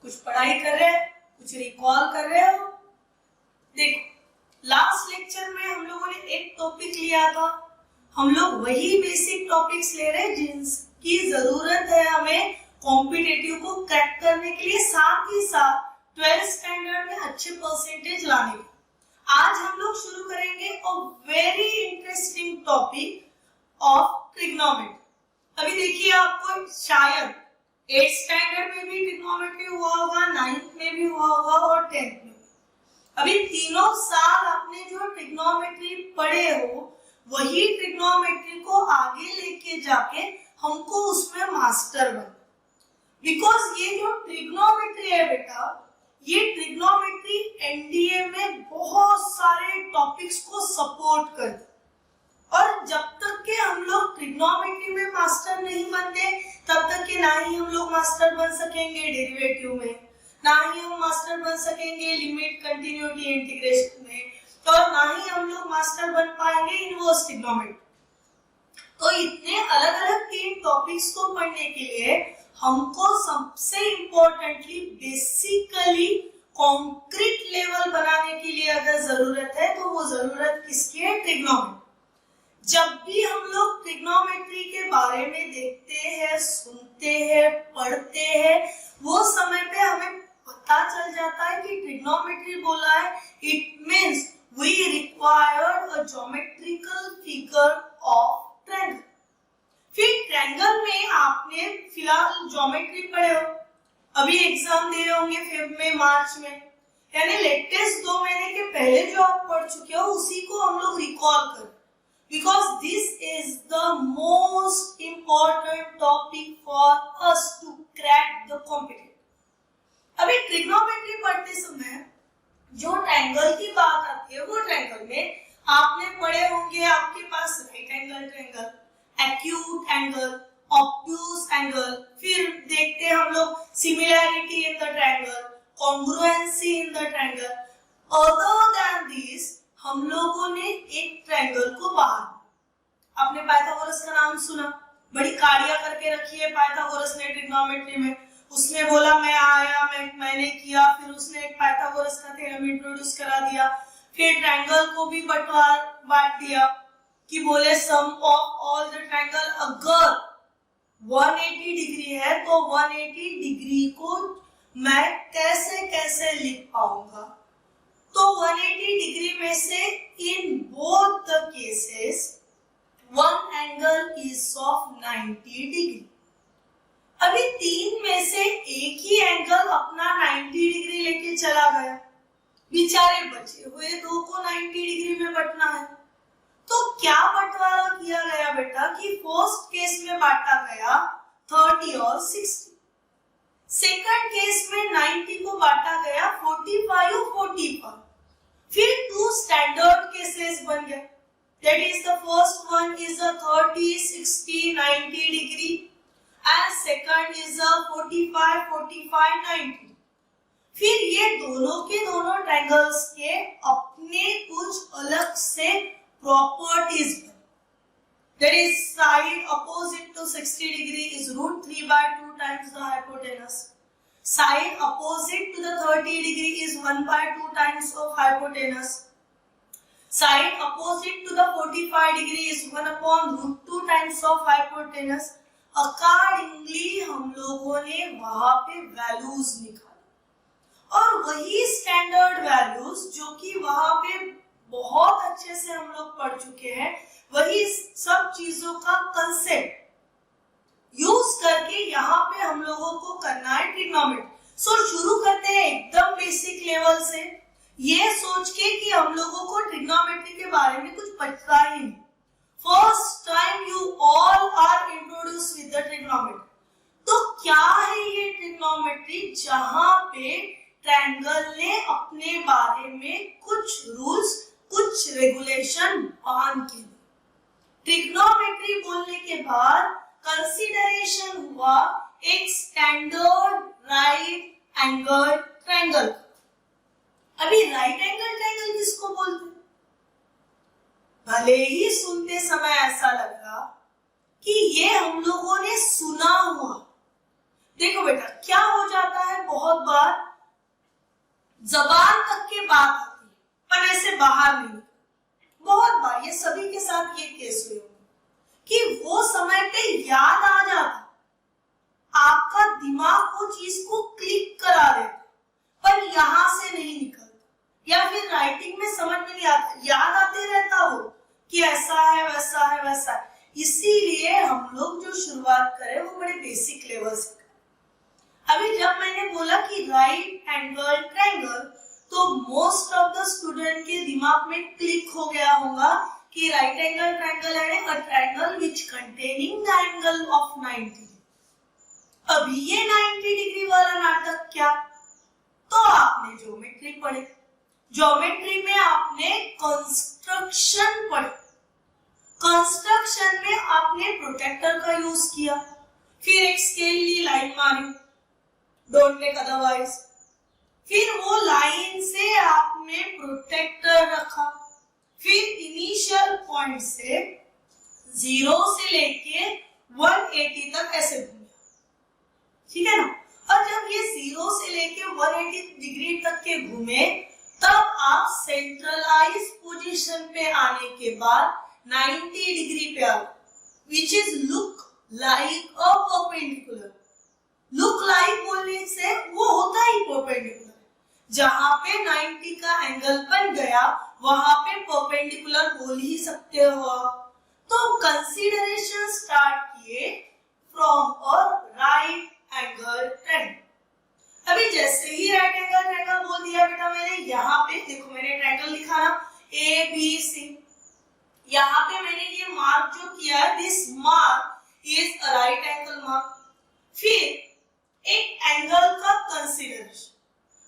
कुछ पढ़ाई कर रहे हैं, कुछ रिकॉल कर रहे हो? देखो लास्ट लेक्चर में हम लोगों ने एक टॉपिक लिया था, हम लोग वही बेसिक टॉपिक्स ले रहे हैं जिनकी जरूरत है हमें कॉम्पिटिटिव को क्रैक करने के लिए, साथ ही साथ 12th स्टैंडर्ड में अच्छे परसेंटेज लाने के। आज हम लोग शुरू करेंगे a very interesting topic of trigonometry. अभी देखिए आपको शायद 8th स्टैंडर्ड में भी ट्रिग्नोमेट्री हुआ होगा, 9th में भी हुआ होगा और 10th में। अभी तीनों साल आपने जो ट्रिग्नोमेट्री पढ़े हो वही ट्रिग्नोमेट्री को आगे लेके जाके हमको उसमें मास्टर बनना। बिकॉज ये जो ट्रिग्नोमेट्री है बेटा, ये ट्रिग्नोमेट्री एनडीए में बहुत सारे टॉपिक्स को सपोर्ट करती, और जब तक के हम लोग ट्रिग्नोमेट्री में मास्टर नहीं बनते तब तक के ना ही हम लोग मास्टर बन सकेंगे डेरिवेटिव में, ना ही हम मास्टर बन सकेंगे लिमिट, कंटिन्यूटी, इंटीग्रेशन में, तो ना ही हम लोग मास्टर बन पाएंगे इनवर्स ट्रिग्नोमेट्री। तो इतने अलग अलग 3 टॉपिक्स को पढ़ने के लिए हमको सबसे इम्पोर्टेंटली बेसिकली कॉन्क्रीट लेवल बनाने के लिए अगर जरूरत है तो वो जरूरत किसकी है? ट्रिग्नोमेट्री। जब भी हम लोग ट्रिग्नोमेट्री के बारे में देखते हैं, सुनते हैं, पढ़ते हैं, वो समय पे हमें पता चल जाता है कि ट्रिग्नोमेट्री बोला है, it means we required a geometrical figure of triangle. फिर ट्रायंगल में आपने फिलहाल ज्योमेट्री पढ़े हो, अभी एग्जाम दे रहे होंगे फेब में, मार्च में, यानी लेटेस्ट 2 महीने के पहले जो आप पढ़ चुके हो उसी को हम लोग रिकॉल करें, because this is the most important topic for us to crack the competition। अभी ट्रिग्नोमेट्री पढ़ते समय जो ट्रायंगल की बात आती है, वो ट्रायंगल में आपने पढ़े होंगे, आपके पास right angle triangle, acute angle, obtuse angle, फिर देखते हैं हम लोग similarity in the triangle, congruency in the triangle. Other than this हम लोगों ने एक ट्रायंगल को बाहर, आपने पाइथागोरस का नाम सुना, बड़ी कारिया करके रखी है पाइथागोरस ने ट्रिग्नोमेट्री में। उसने बोला मैं आया, मैंने किया, फिर उसने एक पाइथागोरस का थ्योरम इंट्रोड्यूस करा दिया, फिर ट्रायंगल को भी बांट दिया कि बोले सम ऑफ ऑल द ट्रायंगल अगर 180 डिग्री है तो 180 डिग्री को मैं कैसे कैसे लिख पाऊंगा। तो 180 डिग्री में से in both the cases one angle is of 90 degree. अभी 3 में से एक ही एंगल अपना 90 डिग्री लेके चला गया, बेचारे बचे हुए 2 को 90 डिग्री में बंटना है। तो क्या बंटवारा किया गया बेटा कि फर्स्ट केस में बांटा गया 30 और 60, सेकंड केस में 90 को बांटा गया 45 और 45। फिर 2 स्टैंडर्ड केसेस बन गए, that is the first one is a 30, 60, 90 degree and second is a 45, 45, 90। फिर ये दोनों के दोनों ट्रायंगल्स के अपने कुछ अलग से properties, that is side opposite to 60 degree is √3/2 times the hypotenuse, side opposite to the 30 degree is 1/2 times of hypotenuse, side opposite to the 45 degree is 1/√2 times of hypotenuse। Accordingly हम लोगों ने वहां पे वैल्यूज निकाले, और वही standard values जो कि वहां पे बहुत अच्छे से हम लोग पढ़ चुके हैं, वही सब चीजों का कंसेप्ट यूज करके यहाँ पे हम लोगों को करना है ट्रिग्नोमेट्री। सो शुरू करते हैं एकदम बेसिक लेवल से, ये सोच के कि हम लोगों को ट्रिग्नोमेट्री के बारे में कुछ पता ही नहीं। First time you all are introduce with the trigonometry. तो क्या है ये ट्रिग्नोमेट्री, जहां पे ट्रायंगल ने अपने बारे में कुछ रूल्स, कुछ रेगुलेशन बांध के दी। ट्रिग्नोमेट्री बोलने के बाद कंसीडरेशन हुआ एक स्टैंडर्ड राइट एंगल ट्रायंगल। अभी राइट एंगल ट्रायंगल किसको बोलते हैं? भले ही सुनते समय ऐसा लगा कि ये हम लोगों ने सुना हुआ। देखो बेटा क्या हो जाता है, बहुत बार जबान तक के बात आती है पर ऐसे बाहर नहीं। बहुत बार ये सभी के साथ ये केस हुए कि वो समय पे याद आ जाता, आपका दिमाग वो चीज को क्लिक करा देता पर यहां से नहीं निकलता, या फिर राइटिंग में समझ में नहीं आता, याद आते रहता वो कि ऐसा है वैसा है वैसा है। इसीलिए हम लोग जो शुरुआत करें वो बड़े बेसिक लेवल से करें। अभी जब मैंने बोला कि राइट एंगल ट्रायंगल, तो मोस्ट ऑफ द स्टूडेंट के दिमाग में क्लिक हो गया होगा कि राइट एंगल ट्रायंगल है a triangle which containing the angle of 90। अभी ये 90 डिग्री वाला नाटक क्या? तो आपने ज्योमेट्री पढ़ी, ज्योमेट्री में आपने कंस्ट्रक्शन पढ़ी, कंस्ट्रक्शन में आपने प्रोटेक्टर का यूज किया, फिर एक स्केल ली, लाइन मारी, डोंट टेक अदरवाइज, फिर वो लाइन से आपने प्रोटेक्टर रखा, फिर इनिशियल पॉइंट से 0 से लेके 180 तक ऐसे घूमे, ठीक है ना। और जब ये 0 से लेके 180 डिग्री तक के घूमे, तब आप सेंट्रलाइज पोजीशन पे आने के बाद 90 डिग्री पे आ, which is look like a perpendicular. Look like बोलने से वो होता ही परपेंडिकुलर, जहां पे 90 का एंगल बन गया वहां पे परपेंडिकुलर बोल ही सकते हो। तो कंसीडरेशन स्टार्ट किए from a right angle triangle. अभी जैसे ही राइट एंगल ट्रायंगल बोल दिया बेटा मैंने, यहाँ पे देखो मैंने ट्रायंगल लिखा ना ABC, यहाँ पे मैंने ये मार्क जो किया है, this mark is a right angle mark. फिर एक एंगल का कंसीडरेशन।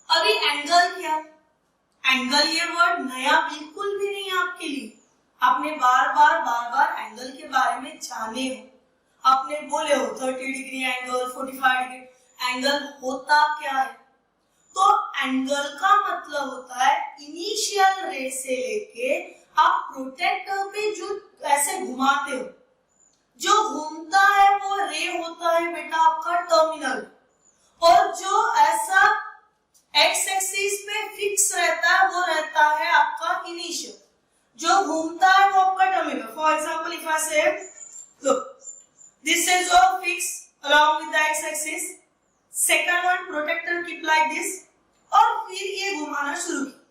अभी एंगल क्या? एंगल ये वर्ड नया बिल्कुल भी नहीं आपके लिए, आपने बार बार एंगल के बारे में जाने हो, आपने बोले हो 30 डिग्री एंगल, 45 डिग्री एंगल होता क्या है। तो एंगल का मतलब होता है इनिशियल रे से लेके आप प्रोटेक्टर पे जो ऐसे घुमाते हो, जो घूमता है वो रे होता है बेटा आपका टर्मिनल, और जो ऐसा एक्स एक्सिस पे फिक्स रहता है वो रहता है आपका इनिशियल, जो घूमता है वो आपका terminal. For example if I say look this is your fix along with the x axis, second one protector keep like this, और फिर ये घुमाना शुरू किया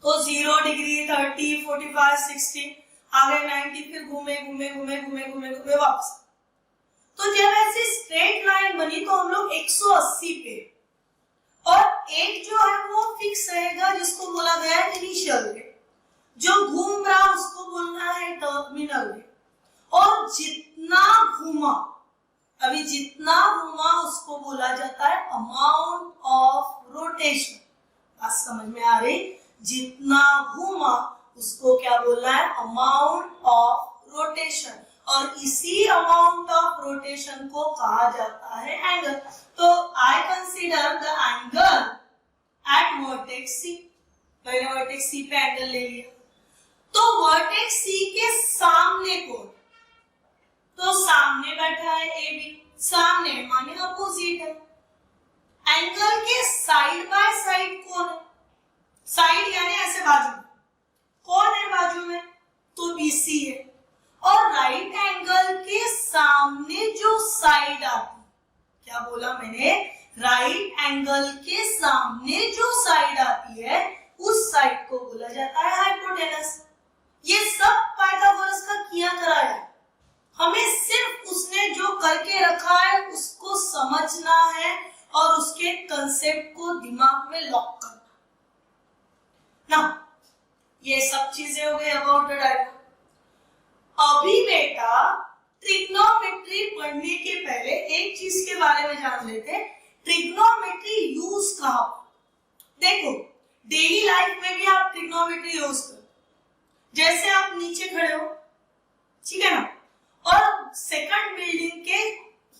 तो 0 डिग्री 30 45 60 आगे 90, फिर घूमे घूमे घूमे घूमे घूमे घूमे वापस। तो जब ऐसी स्ट्रेट लाइन बनी तो हम लोग 180 पे, और एक जो है वो फिक्स रहेगा जिसको बोला गया है इनिशियल रे, जो घूम रहा उसको बोलना है टर्मिनल रे, और जितना घूमा, अभी जितना घूमा उसको बोला जाता है अमाउंट ऑफ रोटेशन। बात समझ में आ रही? जितना घूमा उसको क्या बोलना है? अमाउंट ऑफ रोटेशन, और इसी अमाउंट ऑफ रोटेशन को कहा जाता है एंगल। तो I consider the angle at vertex C, मैंने वर्टेक्स सी पे एंगल ले लिया, तो वर्टेक्स सी के सामने कौन? तो सामने बैठा है AB, सामने माने अपोजिट है। एंगल के साइड बाय साइड कौन है? साइड यानी ऐसे बाजू, कौन है बाजू में? तो BC है। और राइट एंगल के सामने जो साइड आती, क्या बोला मैंने? राइट एंगल के सामने जो साइड आती है उस साइड को बोला जाता है हाइपोटेनस। ये सब पाइथागोरस का किया कराया, हमें सिर्फ उसने जो करके रखा है उसको समझना है और उसके कंसेप्ट को दिमाग में लॉक करना ना। ये सब चीजें हो गई अबाउट द डायग्राम। अभी बेटा ट्रिग्नोमेट्री पढ़ने के पहले एक चीज के बारे में जान लेते, ट्रिग्नोमेट्री यूज कहां? देखो डेली लाइफ में भी आप ट्रिग्नोमेट्री यूज करो, जैसे आप नीचे खड़े हो, ठीक है ना, और सेकंड बिल्डिंग के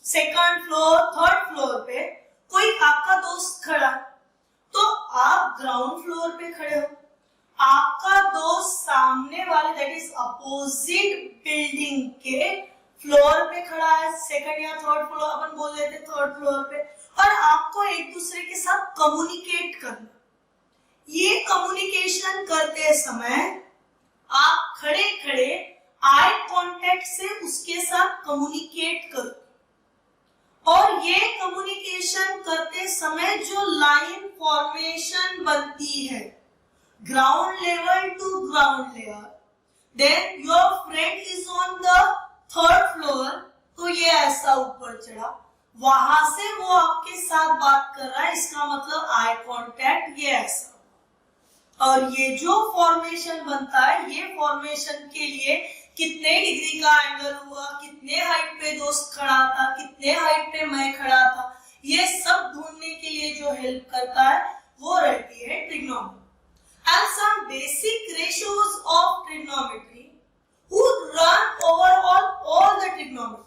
सेकंड फ्लोर थर्ड फ्लोर पे कोई आपका दोस्त खड़ा, तो आप ग्राउंड फ्लोर पे खड़े हो, आपका दोस्त सामने वाले दैट इज अपोजिट बिल्डिंग के फ्लोर पे खड़ा है, सेकंड या थर्ड फ्लोर अपन बोल देते थर्ड फ्लोर पे, और आपको एक दूसरे के साथ कम्युनिकेट करना, ये कम्युनिकेशन करते समय आप खड़े खड़े आई कांटेक्ट से उसके साथ कम्युनिकेट करो और ये कम्युनिकेशन करते समय जो लाइन फॉर्मेशन बनती है ground level to ground level, then your friend is on the third floor, तो ये ऐसा ऊपर चढ़ा, वहां से वो आपके साथ बात कर रहा है, इसका मतलब आई कांटेक्ट ये ऐसा। और ये जो फॉर्मेशन बनता है, ये फॉर्मेशन के लिए कितने डिग्री का एंगल हुआ, कितने हाइट पे दोस्त खड़ा था, कितने हाइट पे मैं खड़ा था, ये सब ढूंढने के लिए जो हेल्प करता है वो रहती है trigonometry. And some basic ratios of trigonometry would run over all the trigonometry.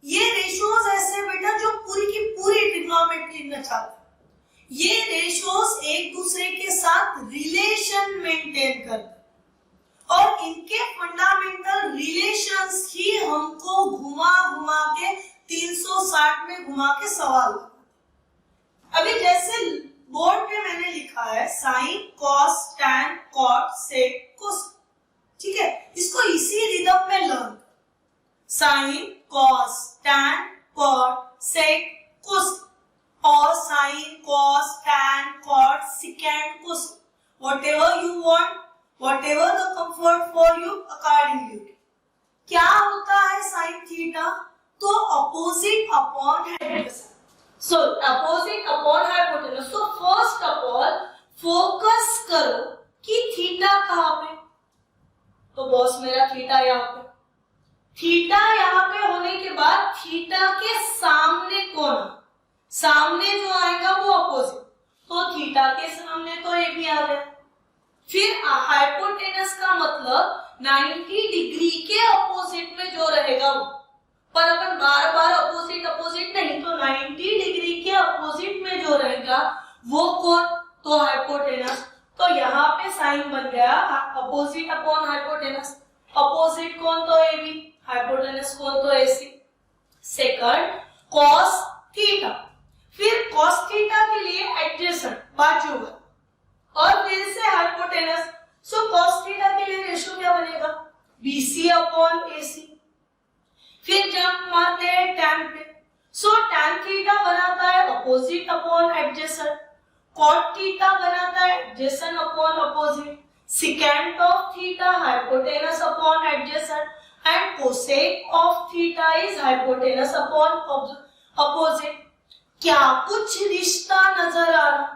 ये रेशियोज ऐसे बेटा जो पूरी की पूरी ट्रिग्नोमेट्री नचाते हैं। ये रेशियोज एक दूसरे के साथ रिलेशन मेंटेन करते और इनके फंडामेंटल रिलेशंस ही हमको घुमा घुमा के 360 में घुमा के सवाल। अभी जैसे बोर्ड पे मैंने लिखा है sine cos tan cot sec cosec, ठीक है, इसको इसी रिदम में learn. Sine cos tan cot sec cosec और sine cos tan cot second cosec, whatever you want, whatever the comfort for you accordingly। क्या होता है साइन थीटा? तो opposite upon hypotenuse. So opposite upon hypotenuse। तो first of all focus करो कि theta कहाँ पे, तो बॉस मेरा थीटा यहाँ पे, थीटा यहाँ पे होने के बाद थीटा के सामने कौन, सामने जो आएगा वो अपोजिट, तो थीटा के सामने तो ये भी आ गया। फिर हाइपोटेनस का मतलब 90 डिग्री के अपोजिट में जो रहेगा वो, पर अपन बार बार अपोजिट अपोजिट नहीं, तो 90 डिग्री के अपोजिट में जो रहेगा वो कौन, तो हाइपोटेनस। तो यहाँ पे साइन बन गया अपोजिट अपॉन हाइपोटेनस, अपोजिट कौन तो ए बी, हाइपोटेनस कौन तो ए सी। सेकंड कॉस थीटा, फिर कॉस थीटा के लिए एडजेसेंट बाजू और फिर से हाइपोटेनस। सो कॉस थीटा के लिए रेशियो क्या बनेगा, बीसी अपॉन एसी। फिर जब मारते हैं टैन पे, सो टैन थीटा बनाता है opposite upon adjacent, cot theta बनाता है adjacent upon opposite, second of theta hypotenuse upon adjacent and cosec of theta is hypotenuse upon opposite. क्या कुछ रिश्ता नजर आ रहा?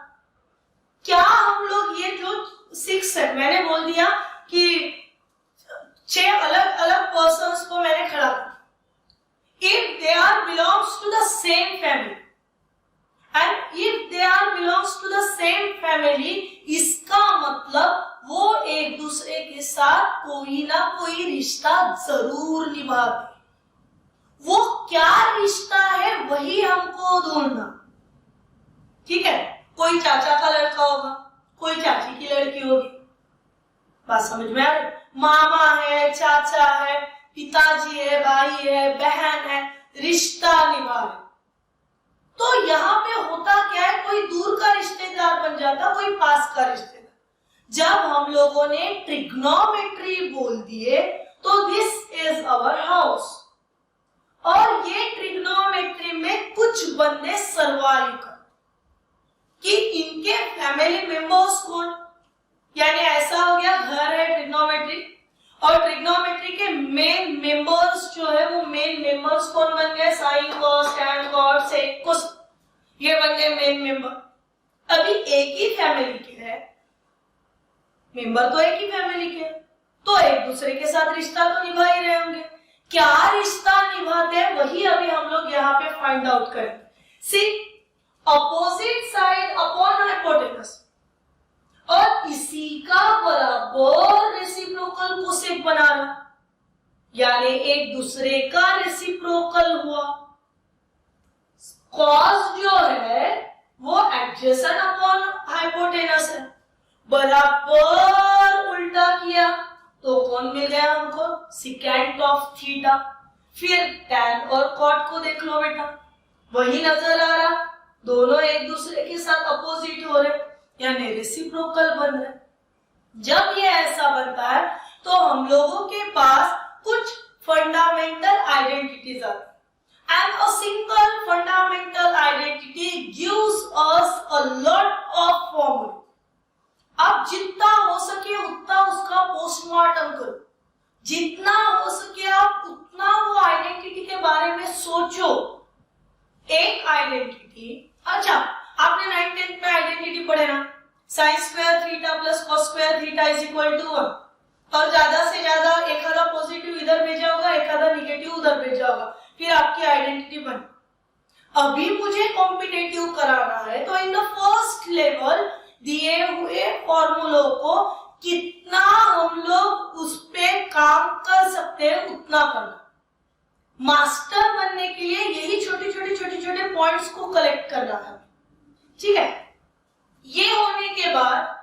क्या हम लोग ये जो 6 है, मैंने बोल दिया कि 6 अलग अलग पर्सन्स को मैंने खड़ा किया, if they are belongs to the same family and if they are belongs to the same family, इसका मतलब वो एक दूसरे के साथ कोई ना कोई रिश्ता जरूर निभाते। वो क्या रिश्ता है वही हमको ढूंढना, ठीक है। कोई चाचा का लड़का होगा, कोई चाची की लड़की होगी, बात समझ में आ रही? मामा है, चाचा है, पिताजी है, भाई है, बहन है, रिश्ता निभा रहे। तो यहाँ पे होता क्या है, कोई दूर का रिश्तेदार बन जाता, कोई पास का रिश्तेदार। जब हम लोगों ने ट्रिग्नोमेट्री बोल दिए तो दिस इज आवर हाउस, और ये ट्रिग्नोमेट्री में कुछ बंदे सर्वाइव कर कि इनके फैमिली मेंबर्स कौन, यानी ऐसा हो गया घर है ट्रिग्नोमेट्री, और ट्रिग्नोमेट्री के मेन मेंबर्स जो है वो मेन मेंबर्स कौन बन गए, sine cos tan cot sec cosec, ये बन गए मेन मेंबर। अभी एक ही फैमिली के है मेंबर, तो एक ही फैमिली के, तो एक दूसरे के साथ रिश्ता तो निभा ही रहे होंगे। क्या रिश्ता निभाते हैं वही अभी हम लोग यहाँ पे फाइंड आउट करें। सी अपोजिट साइड अपॉन हाइपोटेनस, और इसी का बराबर रेसिप्रोकल कोसेक बना रहा, यानी एक दूसरे का रेसिप्रोकल हुआ। कॉस जो है वो एडजेसेंट अपॉन हाइपोटेनस है, बराबर उल्टा किया तो कौन मिल गया हमको, सेकेंड ऑफ थीटा। फिर टैन और कॉट को देख लो बेटा, वही नजर आ रहा, दोनों एक दूसरे के साथ अपोजिट हो रहे, यानी रेसिप्रोकल बन रहा है। जब ये ऐसा बनता है तो हम लोगों के पास कुछ फंडामेंटल आइडेंटिटीज आती है। And a single fundamental identity gives us a lot of formula. आप जितना हो सके उतना उसका पोस्टमार्टम करो, जितना हो सके आप उतना वो आइडेंटिटी के बारे में सोचो। एक आइडेंटिटी, अच्छा आपने 9th-10th में आइडेंटिटी पढ़े ना, sine square theta plus cos square theta is equal to 1, और ज्यादा से ज्यादा एक आधा पॉजिटिव इधर भेजा होगा, एक आधा निगेटिव उधर भेजा होगा, फिर आपकी आइडेंटिटी बन। अभी मुझे कॉम्पिटेटिव कराना है तो इन द फर्स्ट लेवल दिए हुए फॉर्मूलों को कितना हम लोग उस पे काम कर सकते हैं उतना करना। मास्टर बनने के लिए यही छोटे छोटे पॉइंट्स को कलेक्ट करना है, ठीक है। ये होने के बाद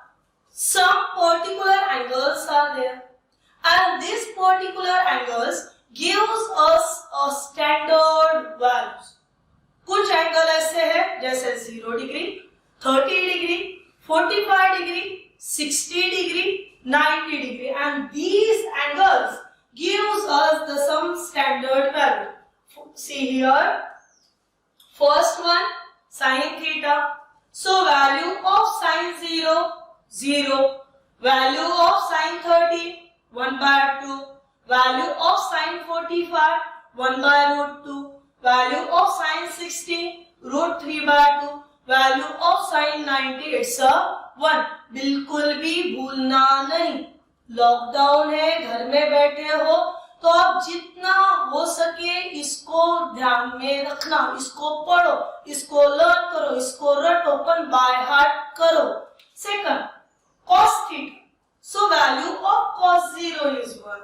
some particular angles are there and these particular angles gives us a standard values. कुछ एंगल ऐसे है जैसे 0 degree, 30 degree, 45 degree, 60 degree, 90 degree, and these angles gives us the some standard value. See here, first one sin theta. So value of sin 0, 0. Value of sin 30, 1/2. Value of sin 45, 1/√2. Value of sin 60, √3/2. Value of sin 90, it's a 1. बिल्कुल भी भूलना नहीं। Lockdown है, घर में बैठे हो तो आप जितना हो सके इसको ध्यान में रखना, इसको पढ़ो, इसको लर्न करो, इसको रटो, पण बाय हार्ट करो। Second, cos theta. So value of cos 0 is 1.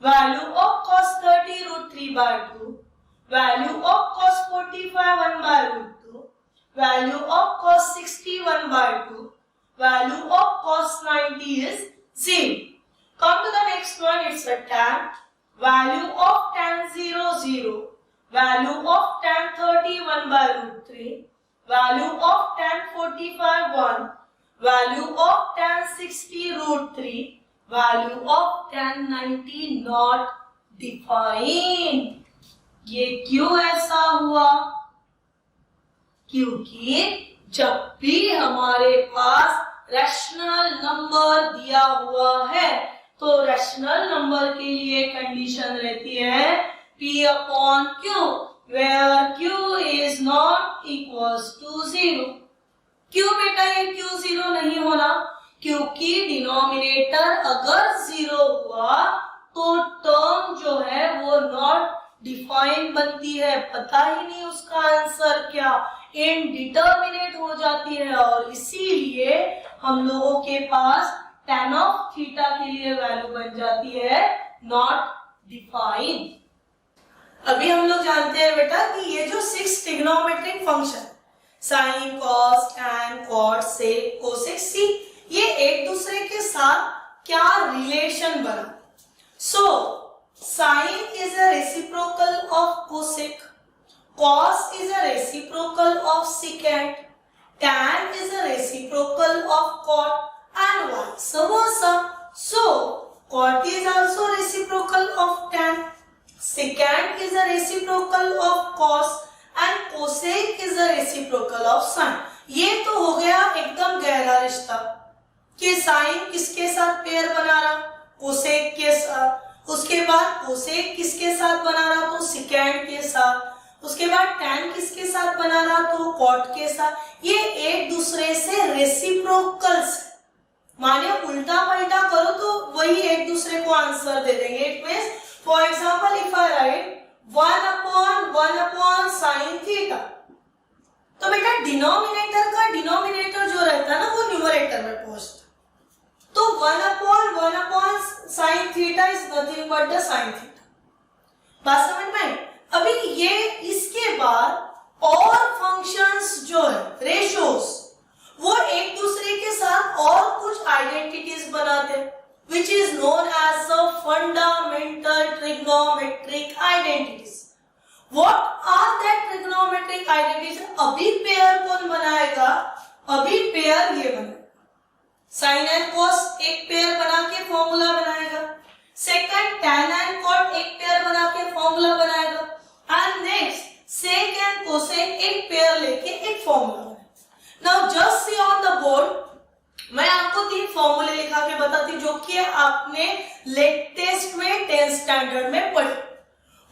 Value of cos 30 √3/2. Value of cos 45 1/√2. Value of cos 60 1/2. Value of cos 90 is 0. Come to the next one, it's a tan. Value of tan 0, 0. Value of tan 30 1/√3. Value of tan 45 1. Value of tan 60 √3. Value of tan 90 not defined. ये क्यों ऐसा हुआ? क्योंकि जब भी हमारे पास rational number दिया हुआ है तो रैशनल नंबर के लिए कंडीशन रहती है P/Q, where Q is not equals to 0. क्यों बेटा ये Q 0 नहीं होना? क्योंकि डिनोमिनेटर अगर 0 हुआ तो टर्म जो है वो नॉट डिफाइन बनती है, पता ही नहीं उसका आंसर क्या, इनडिटर्मिनेट हो जाती है, और इसीलिए हम लोगों के पास tan ऑफ थीटा के लिए वैल्यू बन जाती है नॉट डिफाइन। अभी हम लोग जानते हैं बेटा कि ये जो 6 trigonometric function sine, cos, tan, cot, sec, cosec, सी, ये एक दूसरे के साथ क्या रिलेशन बना। So sine is a reciprocal of cosec, cos is a reciprocal of secant, tan is a reciprocal of cot, and vice versa. So cot is also reciprocal of tan, secant is a reciprocal of cos, and cosec is a reciprocal of sin. ये तो हो गया एकदम गहरा रिश्ता कि sign किसके साथ पेयर बना रहा, कोसेक के साथ, उसके बाद कोसेक किसके साथ बना रहा तो सिकेंड के साथ, उसके बाद टैन किसके साथ बना रहा तो कॉट के साथ। ये एक दूसरे से रेसिप्रोकल्स, माने उल्टा पलटा करो तो वही एक दूसरे को आंसर दे देंगे। It means for example if I right 1/1 sin theta, तो बेटा डिनोमिनेटर का डिनोमिनेटर जो रहता है ना वो न्यूमरेटर में पहुंचता, तो 1/1 sin theta is nothing but the sin theta. बात समझ में आई? अभी ये इसके बाद और फंक्शंस जो है रेशियोज वो एक दूसरे के साथ और कुछ आइडेंटिटीज बनाते हैं which is known as the fundamental trigonometric identities. What are that trigonometric identities? अभी पेयर कौन बनाएगा? अभी पेयर ये बनाएगा, साइन एंड कॉस एक पेयर बना के फॉर्मूला बनाएगा, सेकंड टैन एंड कॉट एक पेयर बना के फॉर्मूला बनाएगा, and next sec and cosec एक पेयर लेके एक फॉर्मूला बनाएगा। Now just see on the board, मैं आपको 3 फॉर्मूले लिखा के बताती जो कि आपने लेटेस्ट में 10th स्टैंडर्ड में पढ़े।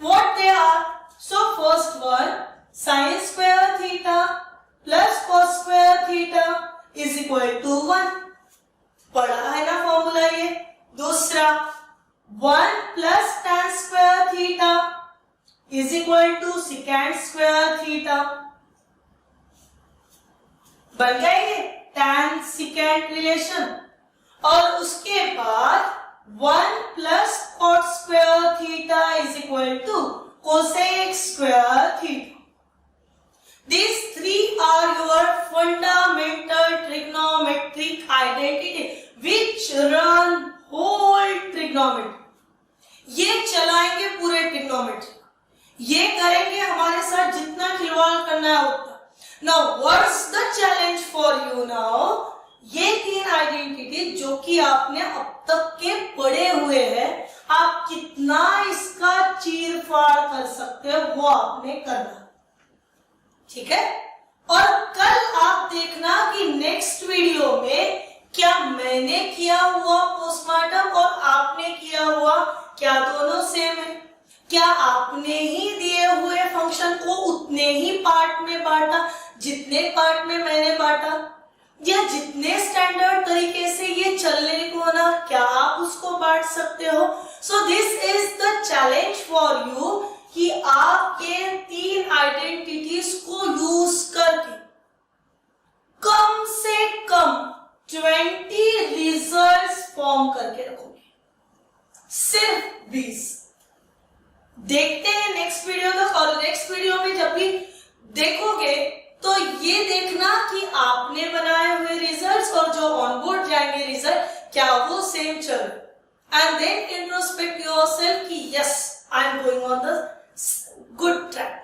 What they are? So first one, sine square theta plus cos square theta is equal to 1, पढ़ा है ना फॉर्मूला ये। दूसरा, 1 plus tan square theta is equal to second square theta, बन गया ये टैन सेकेंड रिलेशन। और उसके बाद 1 plus cot square theta is equal to cosec square theta. These 3 are your fundamental trigonometric identity which run whole trigonometry। ये चलाएंगे पूरे trigonometry, ये करेंगे हमारे साथ जितना खिलवाड़ करना है उतना। Now what's the challenge for you now? ये 3 आइडेंटिटी जो कि आपने अब तक के पढ़े हुए हैं, आप कितना इसका चीर फाड़ कर सकते हो वो आपने करना, ठीक है। और कल आप देखना कि नेक्स्ट वीडियो में क्या मैंने किया हुआ पोस्टमार्टम और आपने किया हुआ क्या दोनों सेम है, क्या आपने ही दिए हुए फंक्शन को उतने ही पार्ट में बांटा जितने पार्ट में मैंने बांटा, या जितने स्टैंडर्ड तरीके से ये चलने को ना क्या आप उसको बांट सकते हो। So this is the challenge for you कि आपके 3 आइडेंटिटीज को यूज करके कम से कम 20 रिजल्ट्स फॉर्म करके रखोगे, सिर्फ 20। देखते हैं नेक्स्ट वीडियो तक, और नेक्स्ट वीडियो में जब भी देखोगे तो ये देखना कि आपने बनाए हुए रिजल्ट्स और जो ऑनबोर्ड जाएंगे रिजल्ट क्या वो सेम चल, एंड देन इंट्रोस्पेक्ट योरसेल्फ कि yes I am going on the good track।